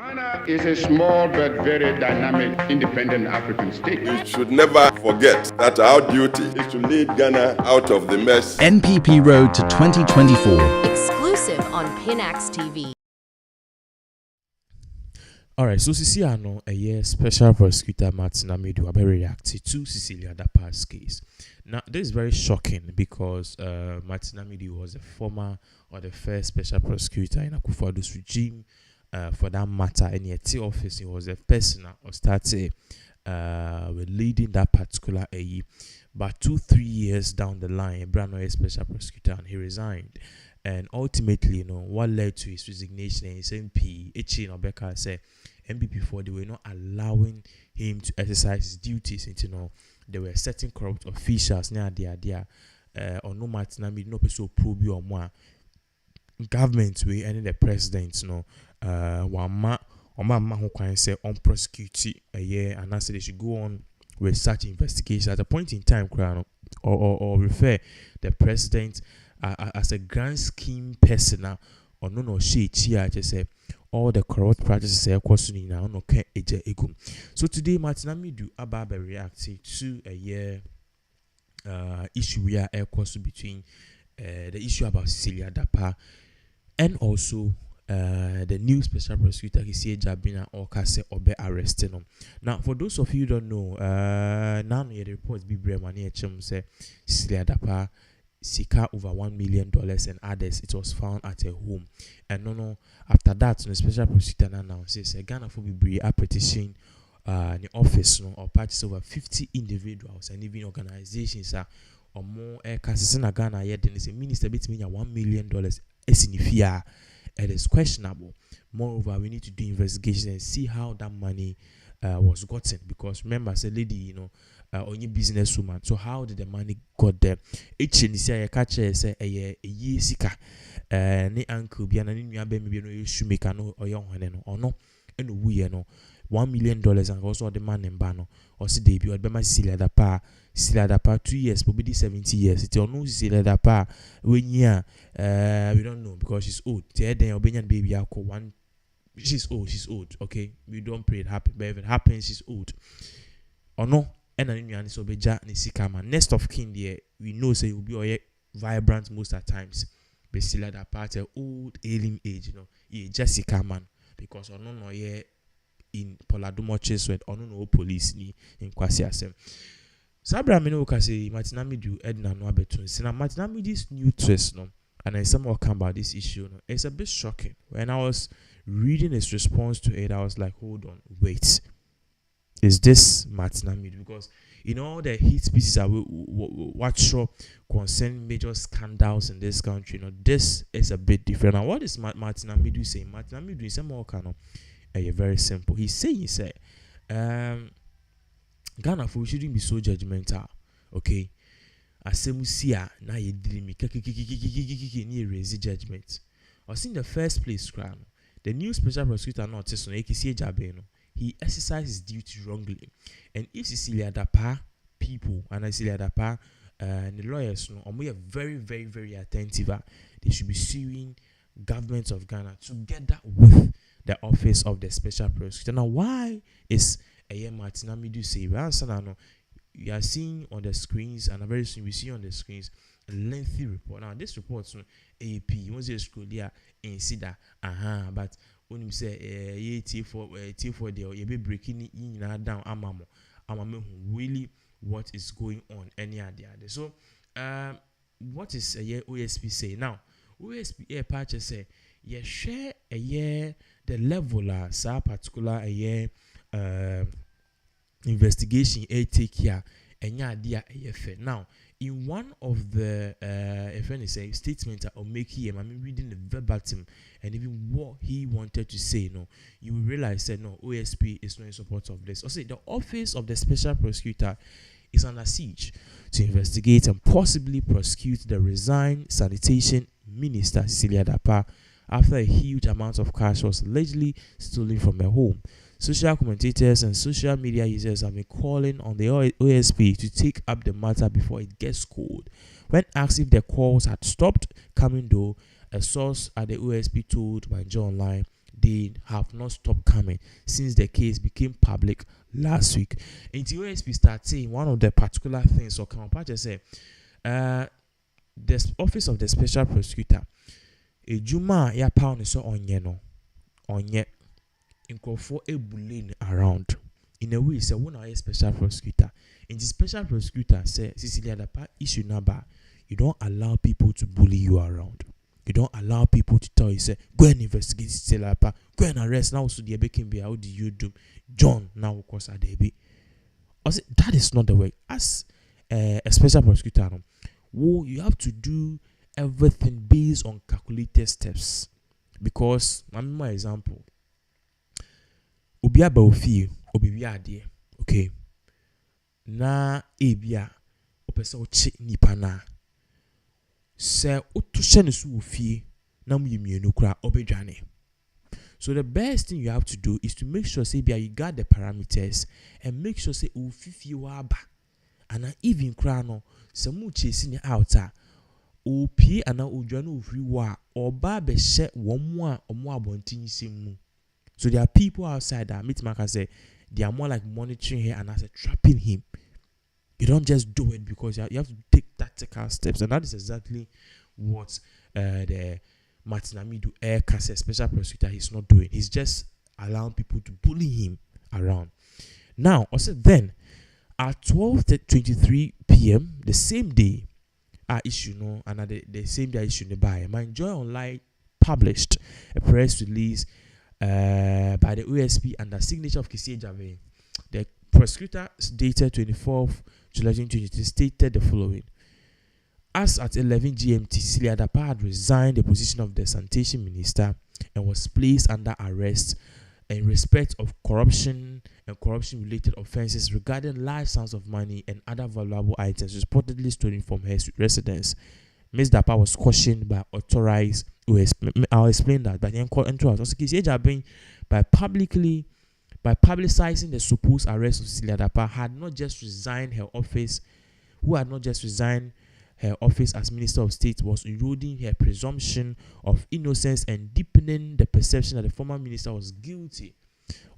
Ghana is a small but very dynamic independent African state. We should never forget that our duty is to lead Ghana out of the mess. NPP Road to 2024. Exclusive on Pinax TV. Alright, so Cecilia Special Prosecutor Martin Amidu have reacted to Cecilia Dapaah's case. Now, this is very shocking because Martin Amidu was the former or the first Special Prosecutor in Akuffo Addo's regime. For that matter, in the office, he was the person or started with leading that particular AE. But 2-3 years down the line, Brano is Special Prosecutor and he resigned. And ultimately, what led to his resignation and his MP, Echin Obeka said, MP4, they were not allowing him to exercise his duties. There were certain corrupt officials near the idea, or no Martin Amidu, no person probe you or more. Government way and the president, one who can say unprosecuted a year, and I said they should go on with such investigations at a point in time, or refer the president as a grand scheme person, or no she just say all the corrupt practices are questioning now. No can ego. So today, Martin Amidu Ababa reacted to a year issue we are between the issue about Cecilia Dapaah and also the new Special Prosecutor Cecilia Dapaah or OSP Arrest. Now, for those of you who don't know, now the reports be bremani say Cecilia Dapaah sika over $1 million and others. It was found at a home, and after that, the Special Prosecutor announces Ghana for be a petition the office or purchase over 50 individuals and even organizations or more cases in Ghana. Yet then is a minister between $1 million. It is questionable. Moreover, we need to do investigation and see how that money was gotten, because remember, as a lady, only businesswoman. So how did the money got there? Each in the catch say a year sika ne uncle be an maybe no shoemaker no or young or no and we $1 million and also the man in Bano or see debut at Bema Cecilia Dapaah 2 years, probably 70 years. It's no Cecilia Dapaah when we don't know because she's old. Then Albanian baby one. She's old. Okay, we don't pray it happen, but if it happens, she's old. Or no, and then so be ja ni sikama. Next of kin there, we know say will be vibrant most at times. But Cecilia Dapaah old ailing age, Jessica man, because or no in Poladumoches with no police ni in Kwasi Asem. Sabra Mino say Martin Amidu Edna no abetun. Sina Martin Amidu's new twist and I somehow come about this issue. It's a bit shocking. When I was reading his response to it, I was like, hold on, wait. Is this Martin Amidu? Because all the hit pieces are what show concern major scandals in this country. This is a bit different. Now, what is Martin Amidu saying? Martin Amidu is more kind of very simple. He's saying, Ghana for shouldn't be so judgmental. Okay. Asemusia na ye dreamy ni raise judgment. Or in the first place, the new Special Prosecutor notice on Cecilia Dapaah, he exercised his duty wrongly. And if Cecilia Dapaah people and Cecilia Dapaah and the lawyers are very, very, very attentive, they should be suing government of Ghana together with the office of the Special Prosecutor. Now, why is Martin Amidu say? We are seeing on the screens, and very soon we see on the screens a lengthy report. Now, this report from AP, you want to scroll there and see that, but when you say, T4 there, you be breaking it down, really what is going on, any other. So, what is OSP say? Now, OSP patch say, share a year, the level, sa particular a year, investigation take here and idea now in one of the statement or make here I'm reading the verbatim and even what he wanted to say you will realize that OSP is not in support of this. Also, the office of the Special Prosecutor is under siege to investigate and possibly prosecute the resigned sanitation minister Cecilia Dapaah after a huge amount of cash was allegedly stolen from her home. Social commentators and social media users have been calling on the OSP to take up the matter before it gets cold. When asked if the calls had stopped coming though, a source at the OSP told Banjo Online they have not stopped coming since the case became public last week. And the OSP start saying one of the particular things, or come up, just say, the office of the special prosecutor, a Juma ya pound so onye Nkofo ebulin around. In a way, say one a special prosecutor. In the special prosecutor say Cecilia Dapaah issue number, you don't allow people to bully you around. You don't allow people to tell you, say, go and investigate Cecilia Dapaah, go and arrest now. So the can be how do you do John now of course Adebi. I say that is not the way. As a special prosecutor, you have to do everything based on calculated steps. Because my example, Obia Baofi, Obia ade, okay. Na ebia opese o che nipa na se otushe ne so ofie na muyemienu kra obedwane. So the best thing you have to do is to make sure say you got the parameters and make sure say ofifie wa aba. And even kra no se mu chase ni out a opie ana odwane ofri wa oba be hye womo a omo abontin semu. So there are people outside that meet Mark say they are more like monitoring him and as a trapping him. You don't just do it because you have to take tactical steps, and that is exactly what the Martin Amidu special prosecutor is not doing. He's just allowing people to bully him around. Now, also then at 12:23 p.m. the same day, the same day issue by my Joy Online published a press release by the OSP and the signature of Cecilia Dapaah. The prosecutor dated 24th July 2023 stated the following: as at 11 GMT, Cecilia Dapaah had resigned the position of the sanitation minister and was placed under arrest in respect of corruption and corruption-related offences regarding large sums of money and other valuable items reportedly stolen from her residence. Ms. Dapaah was cautioned by authorized OSP. I'll explain that. But by publicizing the supposed arrest of Cecilia Dapaah, had not just resigned her office as Minister of State, was eroding her presumption of innocence and deepening the perception that the former minister was guilty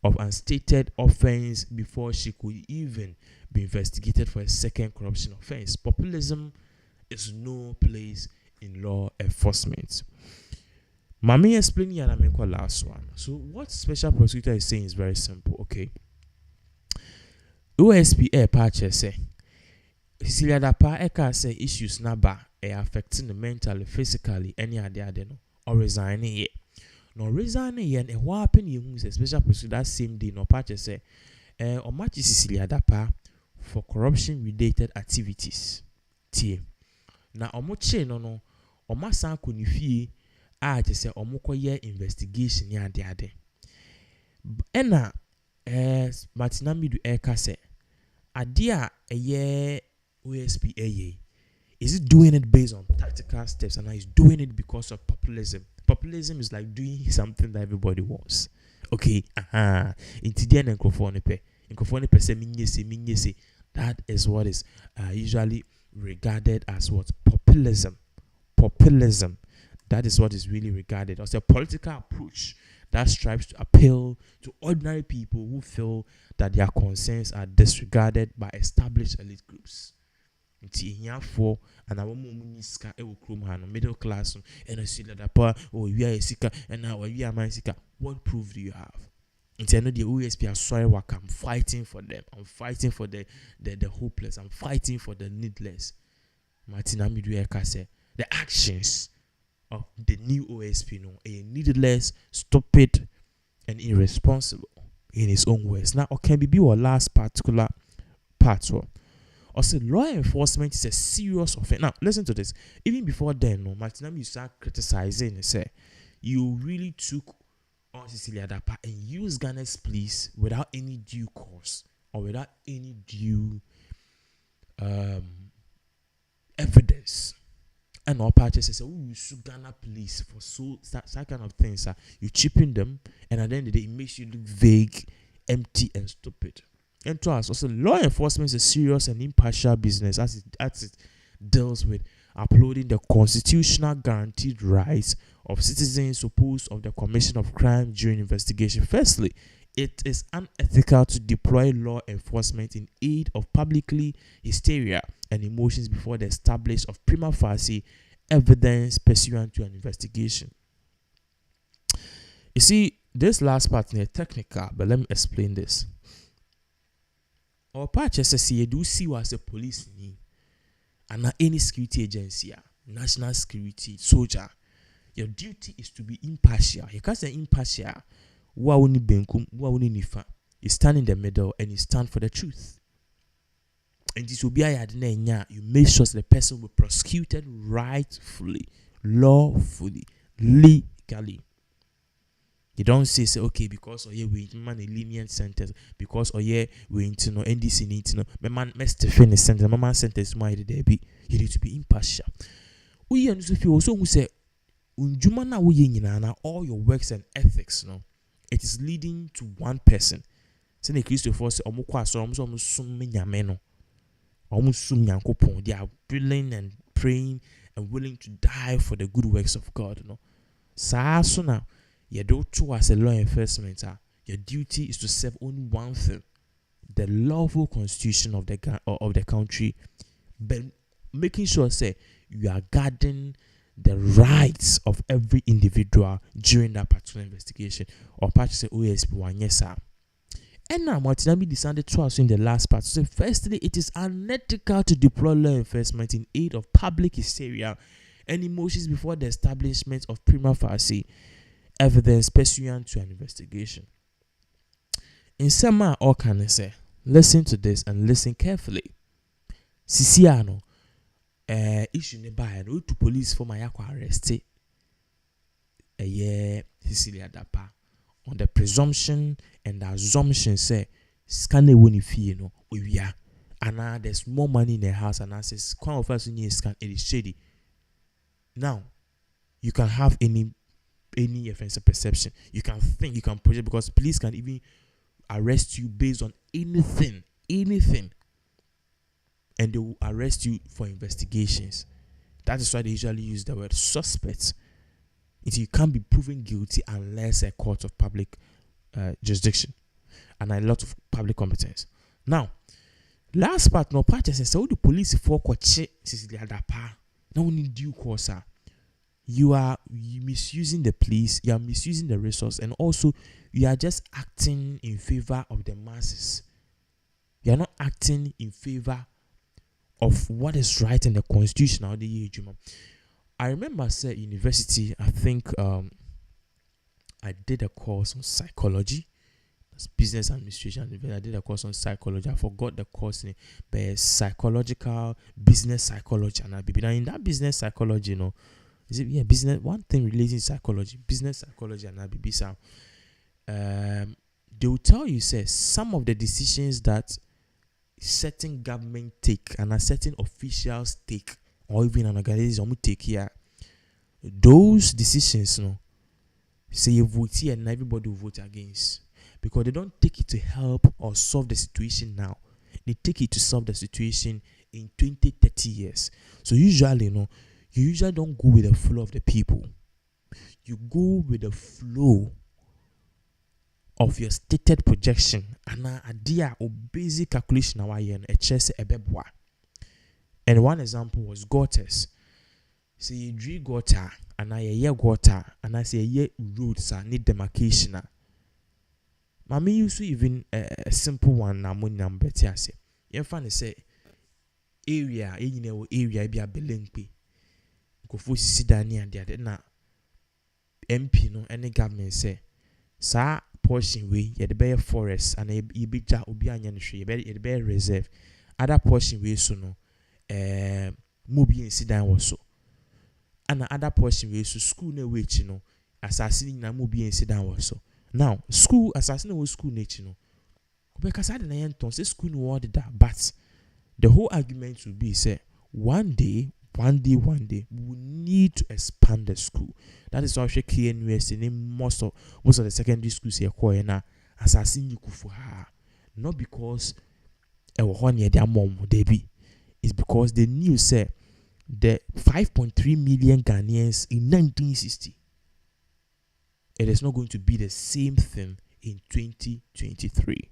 of unstated offense before she could even be investigated for a second corruption offense. Populism is no place in law enforcement. Mami explaining and I'm going last one. So what special prosecutor is saying is very simple, okay? OSP Arrest say Cecilia Dapaah say issues naba affecting the mentally, physically, any other no or resigning yet. No resigning yet and what happened you say special prosecutor that same day no patch say or match Cecilia Dapaah for corruption related activities. T. Na omoche no omasan ko ni fie a je say omokoye investigation ya ade. Ena Martin Amidu say ade a eye OSP is it doing it based on tactical steps and is doing it because of populism? Populism is like doing something that everybody wants. Okay, Intidian and Nkofone say minyese. That is what is usually regarded as what populism. Populism. That is what is really regarded as a political approach that strives to appeal to ordinary people who feel that their concerns are disregarded by established elite groups. For and our middle class and a Cecilia Dapaah we are a seeker and now we are my seeker. What proof do you have? It's the OSP are sorry work. I'm fighting for them. I'm fighting for the hopeless. I'm fighting for the needless. Martin Amidu said the actions of the new OSP a needless, stupid, and irresponsible in his own words. Now, can be our last particular part. Also, law enforcement is a serious offense. Now, listen to this. Even before then, Martin Amidu started criticizing and said, you really took on Cecilia Dapaah and used Ghana's police without any due cause or without any due evidence. And all parties say, oh, you sue Ghana police for that kind of things. You cheapen them, and at the end of the day, it makes you look vague, empty, and stupid. And to us, also, law enforcement is a serious and impartial business as it deals with upholding the constitutional guaranteed rights of citizens opposed of the commission of crime during investigation. Firstly, it is unethical to deploy law enforcement in aid of publicly hysteria and emotions before the establishment of prima facie evidence pursuant to an investigation. You see, this last part is technical, but let me explain this. Or patch SSC do see as a police ni and any security agency, national security, soldier. Your duty is to be impartial. You can't say impartial. You stand in the middle and you stand for the truth. And this will be you make sure the person will be prosecuted rightfully, lawfully, legally. You don't say okay because we man a lenient sentence because we into no NDC need to know my man must finish sentence my man sentence why there be you need to be impartial. We and so also who say unjuma na we nyina all your works and ethics no it is leading to one person. Say the Christopher say omukwa so omo sum nyame no omo sum nyankopon. They are willing and praying and willing to die for the good works of God no. Sa so now you do too as a law enforcement. Your duty is to serve only one thing: the lawful constitution of the country, but making sure say you are guarding the rights of every individual during that particular investigation. Or part say OSP one yes sir. And now Martin Amidu decided to us in the last part. So firstly, it is unethical to deploy law enforcement in aid of public hysteria and emotions before the establishment of prima facie evidence pursuant to an investigation. In summer, all can I say, listen to this and listen carefully. Sisiano, issue nearby and to police for my arrest. Cecilia Dapaah on the presumption and the assumption say scan a winning fee no we are and now there's more money in the house and I says quite of us in scan it is shady. Now you can have any offensive perception. You can think, you can project, because police can even arrest you based on anything, and they will arrest you for investigations. That is why they usually use the word suspects. You can't be proven guilty unless a court of public jurisdiction and a lot of public competence. Now, last part, no part says so the police for Koche Cecilia Dapaah. No in due course, you are misusing the police, you are misusing the resource, and also you are just acting in favor of the masses. You are not acting in favor of what is right in the constitution. I remember at university, I think I did a course on psychology. That's business administration. I did a course on psychology. I forgot the course name, but psychological business psychology. And in that business psychology, is it business? One thing relating to psychology, business psychology, and ABB. They will tell you say some of the decisions that certain government take and a certain officials take, or even an organization take here, those decisions, say you vote here and everybody will vote against, because they don't take it to help or solve the situation now. They take it to solve the situation in 20, 30 years. So usually, you usually don't go with the flow of the people. You go with the flow of your stated projection and idea or basic calculation and one example was gutters. Say you dream gutter and I hear gutter and I say ye roads need demarcation. Mami used to even a simple one na money number say. You find say area be a building pay. Go see Dani and the na MP no any government say sa portion way ye the bear forest and ye big ja obi anya no hwe ye the bear reserve other portion way so no mobi incident was so and other portion way so school na we chi no assassin na mobi incident was so now school assassin was school na chi no because I didn't enter say school no word that, but the whole argument will be say one day we will need to expand the school. That is why we KNUS in most of the secondary schools here na assassin you for her. Not because their mom debi. It's because they knew say the 5.3 million Ghanaians in 1960. It is not going to be the same thing in 2023.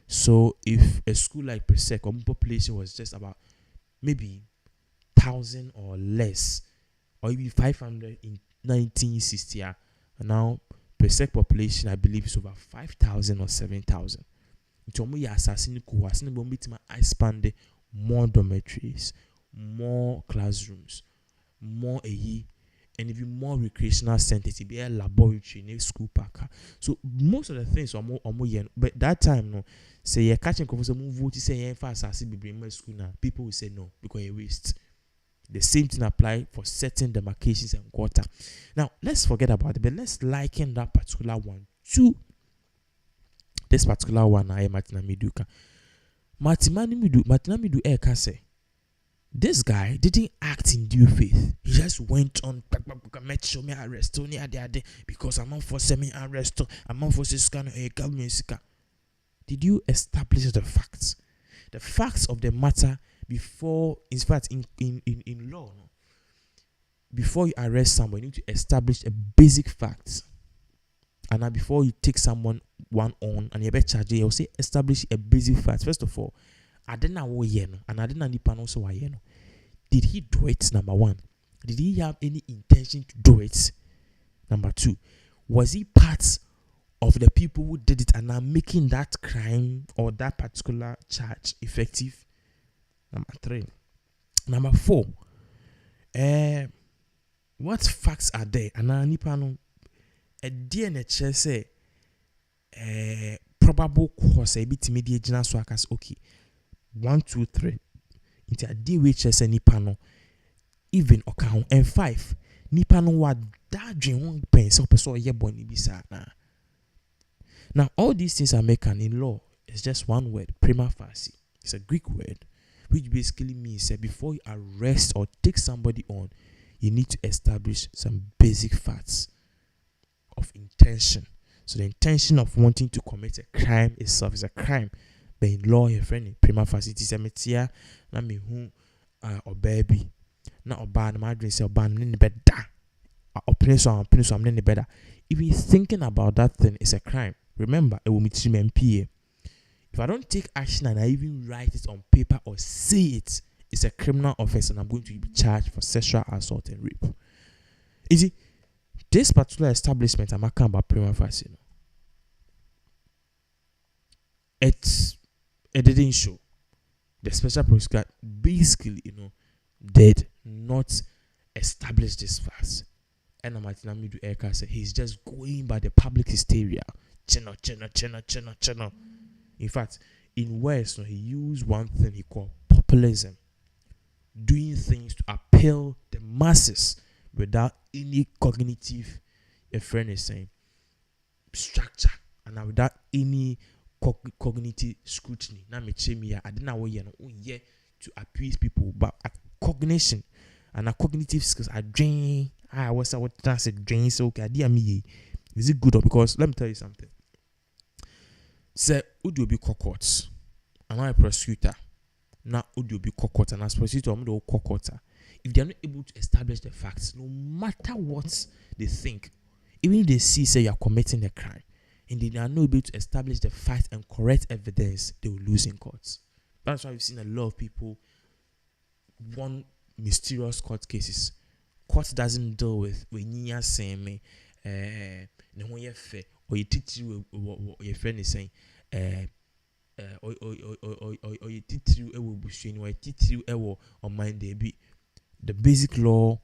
So if a school like Exp0se Akuffo population was just about maybe 1,000 or less, or even 500 in 1960, and now Exp0se population I believe is over 5,000 or 7,000. Into omo ya assassin ko asine bo metima expand more dormitories, more classrooms, more and even more recreational centers, be a laboratory, ne school park. So most of the things omo yen, but that time no say you catching conversation move vote say yen fa assassin be bring school now, people will say no because you waste. The same thing apply for certain demarcations and quarter. Now let's forget about it, but let's liken that particular one to this particular one. I Martin Amidu. Martin Amidu say this guy didn't act in due faith. He just went on show me arrest because I'm on for semi arrest. I'm on for this kind of government. Did you establish the facts? The facts of the matter before, in fact, in law, no? Before you arrest someone, you need to establish a basic facts. And now before you take someone one on and you better charge, you'll say establish a basic facts. First of all, I didn't know and I didn't know did he do it? Number one, did he have any intention to do it? Number two, was he part of the people who did it and are making that crime or that particular charge effective? Number three. Number four, what facts are there? And I need a DNA say probable cause a bit immediate general so okay 1, 2, 3 into a DHS nipa no even okay and 5 nipa no wa dadwin won pen so person ye boni bisa na. Now all these things are made in law. It's just one word, prima facie. It's a Greek word which basically means that before you arrest or take somebody on, you need to establish some basic facts of intention. So the intention of wanting to commit a crime itself is a crime. But in law, your friend, prima facie, it is a metia. Na me who or baby. Na oba na madrin say oba na ne beda. Opening so I'm ne better. Even thinking about that thing is a crime. Remember, it will meet MP. If I don't take action and I even write it on paper or say it, it's a criminal offense and I'm going to be charged for sexual assault and rape. You see, this particular establishment, I'm talking about prima facie. It didn't show. The special prosecutor basically, did not establish this facts. And Martin Amidu Eka said he's just going by the public hysteria. Channel. In fact, in West, he used one thing he called populism. Doing things to appeal the masses without any cognitive, a friend is saying, structure, and without any cognitive scrutiny. Now, I didn't know to appease people, but cognition and cognitive skills are drained. I said drain. So okay, is it good? Or because let me tell you something. Say, would you be court? And I'm a prosecutor. Now, would you be court? And as prosecutor, I'm the court. If they are not able to establish the facts, no matter what they think, even if they say you are committing a crime, and they are not able to establish the facts and correct evidence, they will lose in courts. That's why we've seen a lot of people won mysterious court cases. Court doesn't deal with when you are saying or your friend is saying or you teach you on mind they be the basic law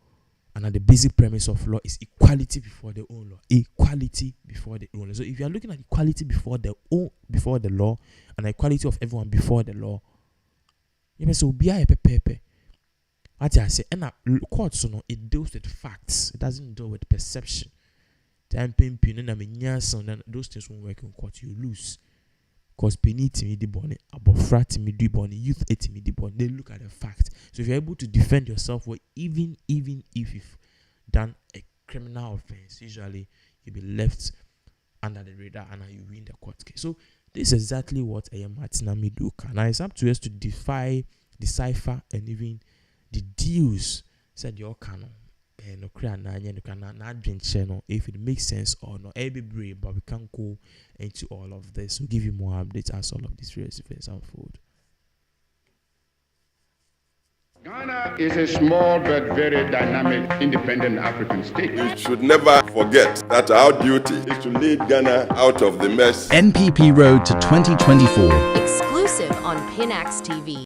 and the basic premise of law is equality before the own law. Equality before the own law. So if you are looking at equality before the law and the equality of everyone before the law, you may say be a pepe. What I say, and court so it deals with facts. It doesn't deal with perception. Time pimping and those things won't work in court. You lose. Because penny me the bonnet, about frat me the bonnet, youth me the bonnet. They look at the fact. So if you're able to defend yourself, well, even if you've done a criminal offense, usually you'll be left under the radar and you win the court case. So this is exactly what Martin Amidu can. Now it's up to us to decipher and even the deals said your canon. If it makes sense or not, but we can't go into all of this. We'll give you more updates as all of these various events unfold. Ghana is a small but very dynamic independent African state. We should never forget that our duty is to lead Ghana out of the mess. NPP Road to 2024. Exclusive on Pinax TV.